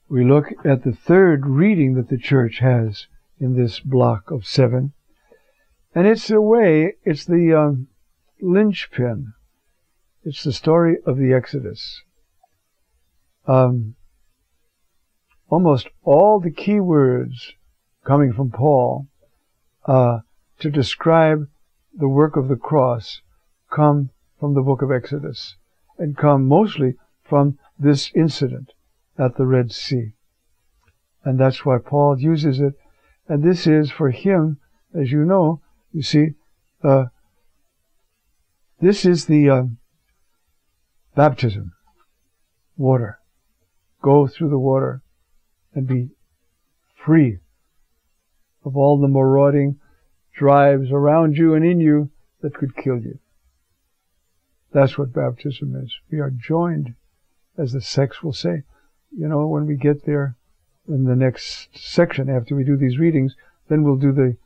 we look at the third reading that the church has in this block of 7. And it's the linchpin. It's the story of the Exodus. Almost all the key words coming from Paul to describe the work of the cross come from the book of Exodus, and come mostly from this incident at the Red Sea. And that's why Paul uses it. And this is for him, as you know, you see, this is the baptism, water. Go through the water and be free of all the marauding drives around you and in you that could kill you. That's what baptism is. We are joined, as the sects will say. You know, when we get there in the next section, after we do these readings, then we'll do the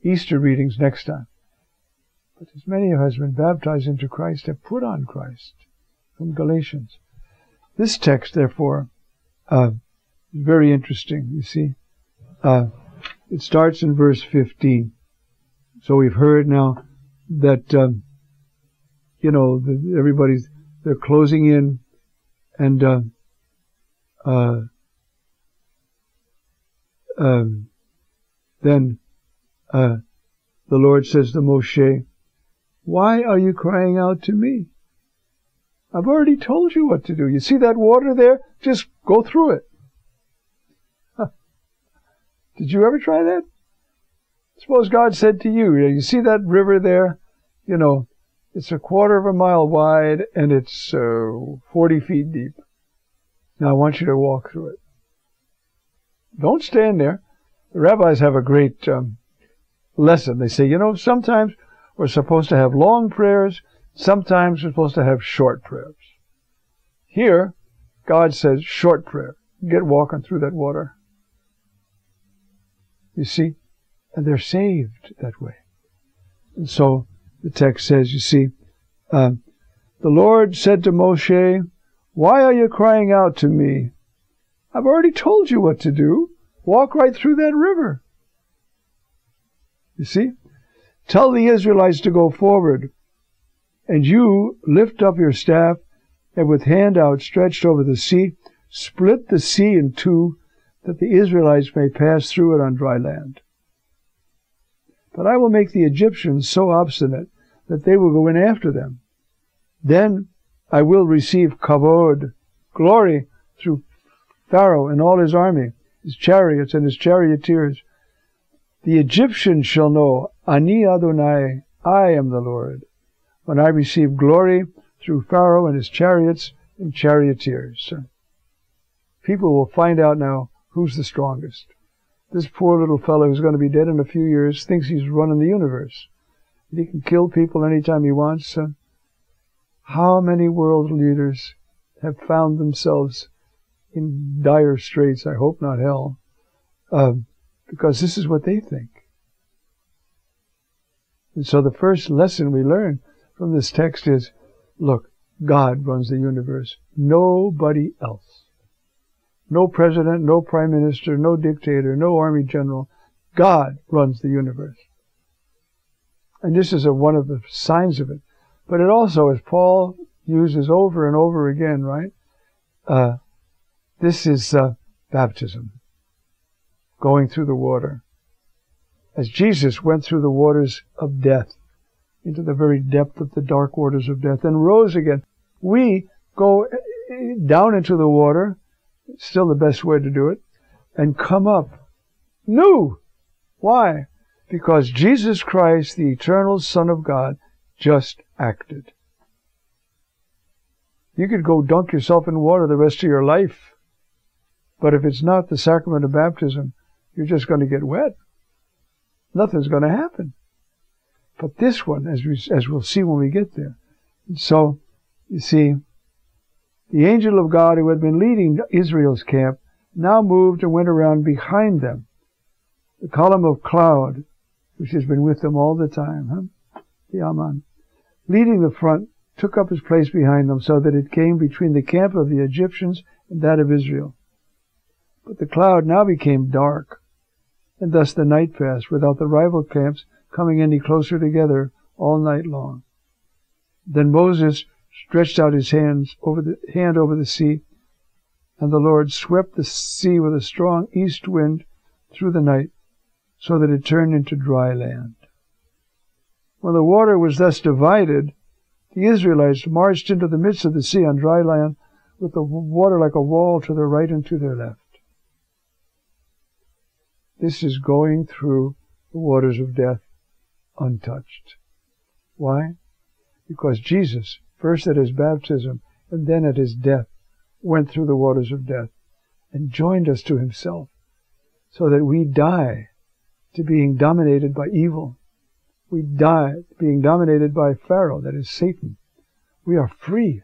Easter readings next time. But as many of us have been baptized into Christ have put on Christ, from Galatians. This text, therefore, is very interesting, you see. It starts in verse 15. So we've heard now that, they're closing in, and then the Lord says to Moshe, "Why are you crying out to me? I've already told you what to do. You see that water there? Just go through it." Did you ever try that? Suppose God said to you, you see that river there? You know, it's 1/4 mile wide and it's 40 feet deep. Now I want you to walk through it. Don't stand there. The rabbis have a great lesson. They say, sometimes we're supposed to have long prayers, sometimes we're supposed to have short prayers. Here, God says short prayer. Get walking through that water. You see? And they're saved that way. And so the text says, you see, the Lord said to Moshe, "Why are you crying out to me? I've already told you what to do. Walk right through that river." You see? "Tell the Israelites to go forward, and you lift up your staff, and with hand outstretched over the sea, split the sea in two, that the Israelites may pass through it on dry land. But I will make the Egyptians so obstinate that they will go in after them. Then I will receive kavod, glory, through Pharaoh and all his army, his chariots and his charioteers. The Egyptians shall know, Ani Adonai, I am the Lord, when I receive glory through Pharaoh and his chariots and charioteers." People will find out now who's the strongest. This poor little fellow who's going to be dead in a few years thinks he's running the universe. He can kill people anytime he wants. How many world leaders have found themselves in dire straits? I hope not hell. Because this is what they think. And so the first lesson we learn from this text is, look, God runs the universe. Nobody else. No president, no prime minister, no dictator, no army general. God runs the universe. And this is one of the signs of it. But it also, as Paul uses over and over again, right? This is baptism. Going through the water. As Jesus went through the waters of death, into the very depth of the dark waters of death, and rose again, we go down into the water, still the best way to do it, and come up new. Why? Because Jesus Christ, the eternal Son of God, just acted. You could go dunk yourself in water the rest of your life, but if it's not the sacrament of baptism, you're just going to get wet. Nothing's going to happen. But this one, as we'll see when we get there. And so, you see, the angel of God who had been leading Israel's camp now moved and went around behind them. The column of cloud, which has been with them all the time, the Aman, leading the front, took up his place behind them so that it came between the camp of the Egyptians and that of Israel. But the cloud now became dark, and thus the night passed without the rival camps coming any closer together all night long. Then Moses stretched out his hand over the sea, and the Lord swept the sea with a strong east wind through the night, so that it turned into dry land. When the water was thus divided, the Israelites marched into the midst of the sea on dry land, with the water like a wall to their right and to their left. This is going through the waters of death untouched. Why? Because Jesus, first at his baptism and then at his death, went through the waters of death and joined us to himself, so that we die to being dominated by evil. We die being dominated by Pharaoh, that is Satan. We are free.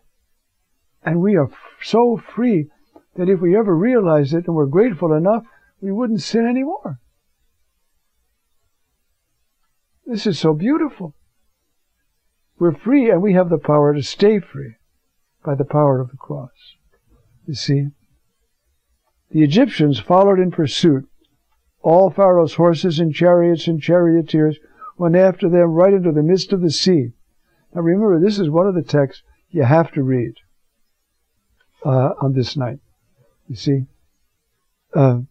And we are so free that if we ever realize it and we're grateful enough, we wouldn't sin anymore. This is so beautiful. We're free, and we have the power to stay free by the power of the cross. You see, the Egyptians followed in pursuit. All Pharaoh's horses and chariots and charioteers went after them right into the midst of the sea. Now remember, this is one of the texts you have to read on this night. You see, to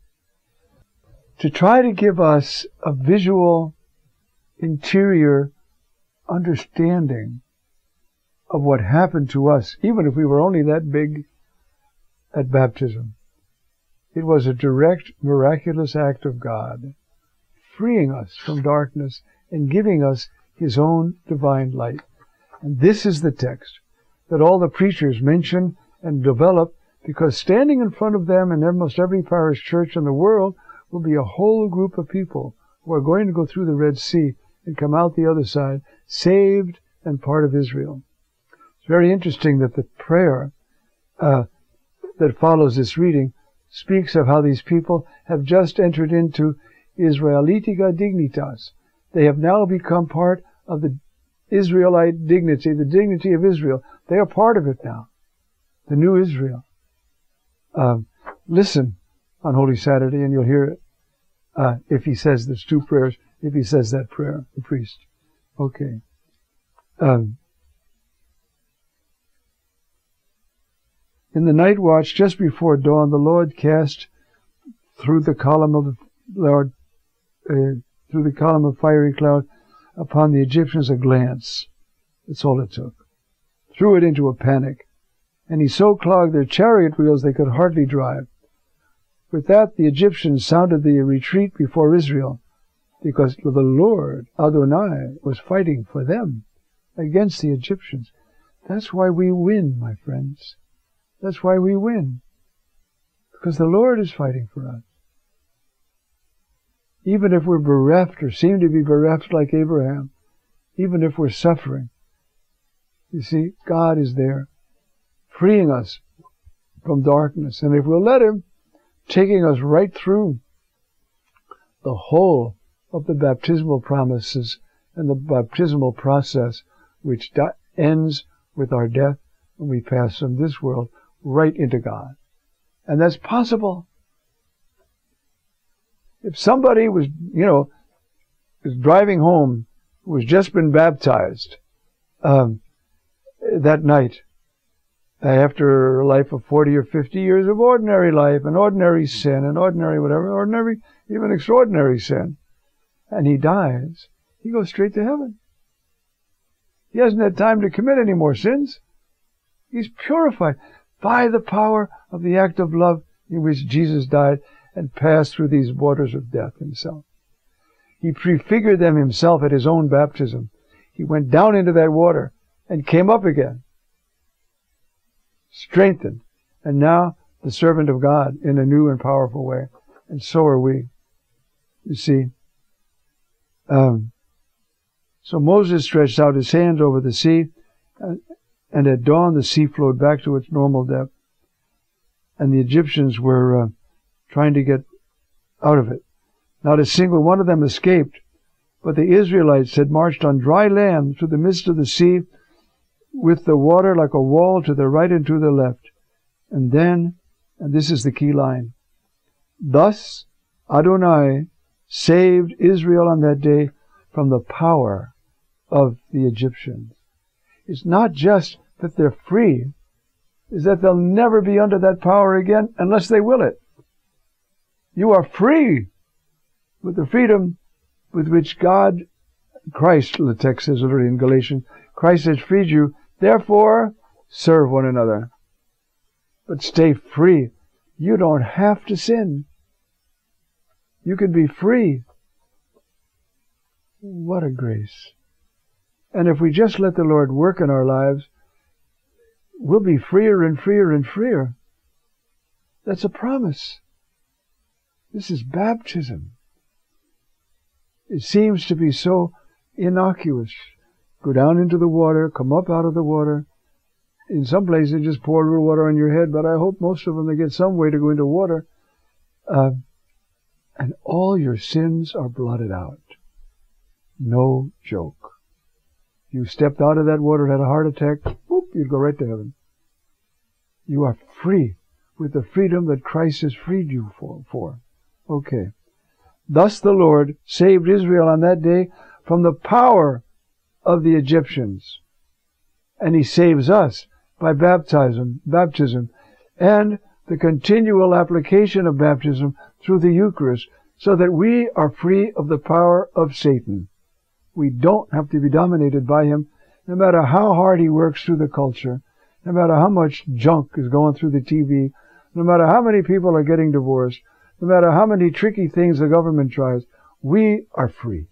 try to give us a visual, interior understanding of what happened to us, even if we were only that big at baptism. It was a direct, miraculous act of God, freeing us from darkness and giving us his own divine light. And this is the text that all the preachers mention and develop, because standing in front of them in almost every parish church in the world will be a whole group of people who are going to go through the Red Sea and come out the other side, saved and part of Israel. It's very interesting that the prayer that follows this reading speaks of how these people have just entered into Israelitica dignitas. They have now become part of the Israelite dignity, the dignity of Israel. They are part of it now, the new Israel. Listen on Holy Saturday and you'll hear it. If he says there's two prayers, if he says that prayer, the priest. Okay. In the night watch, just before dawn, the Lord cast through the column of fiery cloud upon the Egyptians a glance. That's all it took. Threw it into a panic, and he so clogged their chariot wheels they could hardly drive. With that, the Egyptians sounded the retreat before Israel, because the Lord, Adonai, was fighting for them against the Egyptians. That's why we win, my friends. That's why we win. Because the Lord is fighting for us. Even if we're bereft or seem to be bereft like Abraham, even if we're suffering, you see, God is there, freeing us from darkness. And if we'll let him, taking us right through the whole of the baptismal promises and the baptismal process, which ends with our death when we pass from this world right into God. And that's possible. If somebody was driving home, who has just been baptized that night, after a life of 40 or 50 years of ordinary life, and ordinary sin, and ordinary whatever, ordinary, even extraordinary sin, and he dies, he goes straight to heaven. He hasn't had time to commit any more sins. He's purified by the power of the act of love in which Jesus died and passed through these waters of death himself. He prefigured them himself at his own baptism. He went down into that water and came up again, strengthened, and now the servant of God in a new and powerful way. And so are we. You see, so Moses stretched out his hand over the sea, and at dawn the sea flowed back to its normal depth. And the Egyptians were trying to get out of it. Not a single one of them escaped, but the Israelites had marched on dry land through the midst of the sea, with the water like a wall to the right and to the left. And then, and this is the key line, Thus Adonai saved Israel on that day from the power of the Egyptians. It's not just that they're free, it's that they'll never be under that power again unless they will it. You are free with the freedom with which Christ, the text says already in Galatians, Christ has freed you, therefore serve one another. But stay free. You don't have to sin. You can be free. What a grace. And if we just let the Lord work in our lives, we'll be freer and freer and freer. That's a promise. This is baptism. It seems to be so innocuous. Go down into the water, come up out of the water. In some places, they just pour a little water on your head, but I hope most of them, they get some way to go into water. And all your sins are blotted out. No joke. You stepped out of that water and had a heart attack, whoop, you'd go right to heaven. You are free with the freedom that Christ has freed you for. Okay. Thus the Lord saved Israel on that day from the power of the Egyptians. And He saves us by baptism, and the continual application of baptism through the Eucharist, so that we are free of the power of Satan. We don't have to be dominated by him, no matter how hard he works through the culture, no matter how much junk is going through the TV, no matter how many people are getting divorced, no matter how many tricky things the government tries. We are free.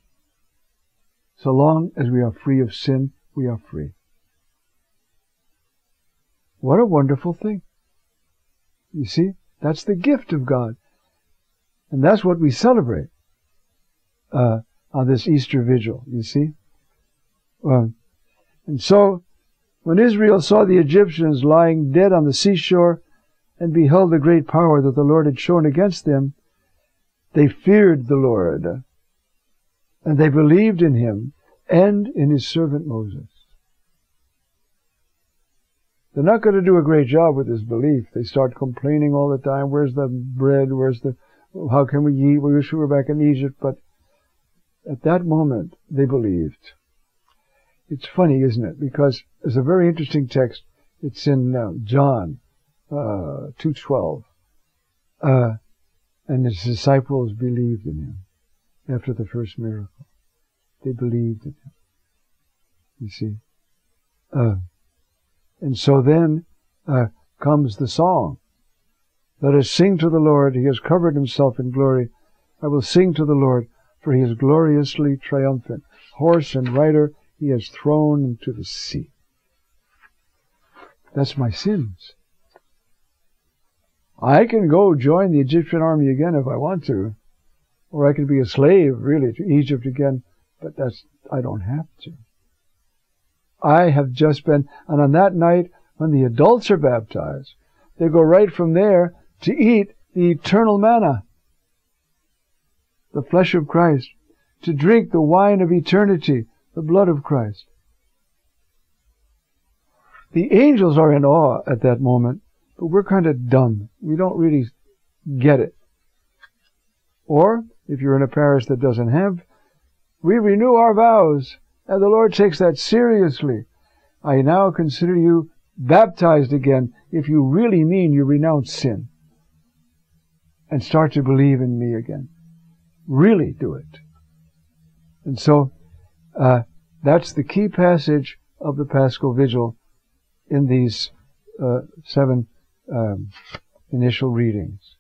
So long as we are free of sin, we are free. What a wonderful thing. You see, that's the gift of God. And that's what we celebrate on this Easter Vigil, you see. And so, when Israel saw the Egyptians lying dead on the seashore and beheld the great power that the Lord had shown against them, they feared the Lord, and they believed in Him and in His servant Moses. They're not going to do a great job with this belief. They start complaining all the time. Where's the bread? How can we eat? We wish we were back in Egypt. But at that moment, they believed. It's funny, isn't it? Because there's a very interesting text. It's in John 2:12. And His disciples believed in Him after the first miracle. They believed in Him. You see? And so then comes the song. Let us sing to the Lord. He has covered Himself in glory. I will sing to the Lord, for He is gloriously triumphant. Horse and rider He has thrown into the sea. That's my sins. I can go join the Egyptian army again if I want to. Or I can be a slave, really, to Egypt again. But I don't have to. I have just been, and on that night, when the adults are baptized, they go right from there to eat the eternal manna, the flesh of Christ, to drink the wine of eternity, the blood of Christ. The angels are in awe at that moment, but we're kind of dumb. We don't really get it. Or, if you're in a parish that doesn't have, we renew our vows. And the Lord takes that seriously. I now consider you baptized again if you really mean you renounce sin and start to believe in me again. Really do it. And so, that's the key passage of the Paschal Vigil in these 7 initial readings.